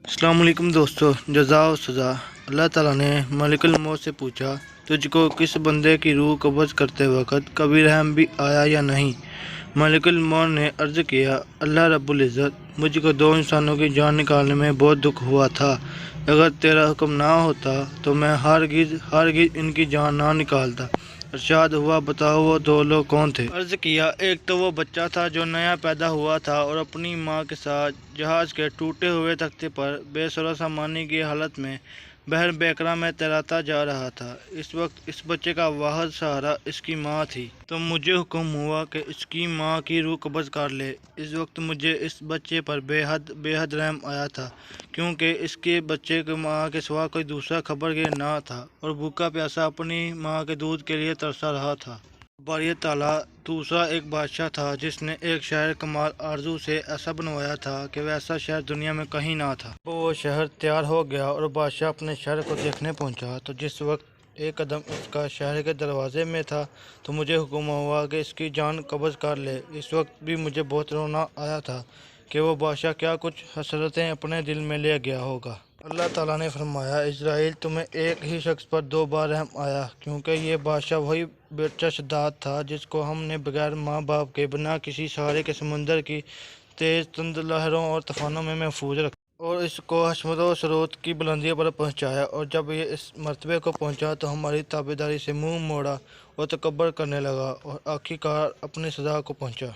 अस्सलाम वालेकुम दोस्तों। जज़ा व सज़ा। अल्लाह ताला ने मलिकुल मौत से पूछा, तुझको किस बंदे की रूह कब्ज़ करते वक़्त कभी रहम भी आया या नहीं। मलिकुल मौत ने अर्ज़ किया, अल्लाह रब्बुल इज़्ज़त, मुझको दो इंसानों की जान निकालने में बहुत दुख हुआ था। अगर तेरा हुक्म ना होता तो मैं हरगिज़ इनकी जान ना निकालता। इरशाद हुआ, बताओ वो दो लोग कौन थे। अर्ज़ किया, एक तो वो बच्चा था जो नया पैदा हुआ था और अपनी माँ के साथ जहाज़ के टूटे हुए तख्ते पर बेसरो सामानी की हालत में बहर बेकरा में तैराता जा रहा था। इस वक्त इस बच्चे का वाहिद सहारा इसकी माँ थी। तो मुझे हुक्म हुआ कि इसकी माँ की रूह कब्ज़ कर ले। इस वक्त मुझे इस बच्चे पर बेहद रहम आया था, क्योंकि इसके बच्चे की माँ के सिवा कोई दूसरा खबरगिर ना था और भूखा प्यासा अपनी माँ के दूध के लिए तरसा रहा था। बारी ताला दूसरा एक बादशाह था जिसने एक शहर कमाल आरजू से ऐसा बनवाया था कि वैसा शहर दुनिया में कहीं ना था। वो शहर तैयार हो गया और बादशाह अपने शहर को देखने पहुंचा। तो जिस वक्त एक कदम इसका शहर के दरवाजे में था तो मुझे हुक्म हुआ कि इसकी जान कब्ज़ कर ले। इस वक्त भी मुझे बहुत रोना आया था कि वो बादशाह क्या कुछ हसरतें अपने दिल में ले गया होगा। अल्लाह ताला ने फरमाया, इज़राइल, तुम्हें एक ही शख्स पर दो बार रहम आया, क्योंकि ये बादशाह वही बच्चा शद्दाद था जिसको हमने बगैर माँ बाप के बिना किसी सहारे के समुंदर की तेज़ तंद लहरों और तूफानों में महफूज रखा और इसको हशमत स्रोत की बुलंदियों पर पहुँचाया। और जब ये इस मर्तबे को पहुँचा तो हमारी ताबेदारी से मुँह मोड़ा और तकब्बर करने लगा और आखिरकार अपनी सज़ा को पहुँचा।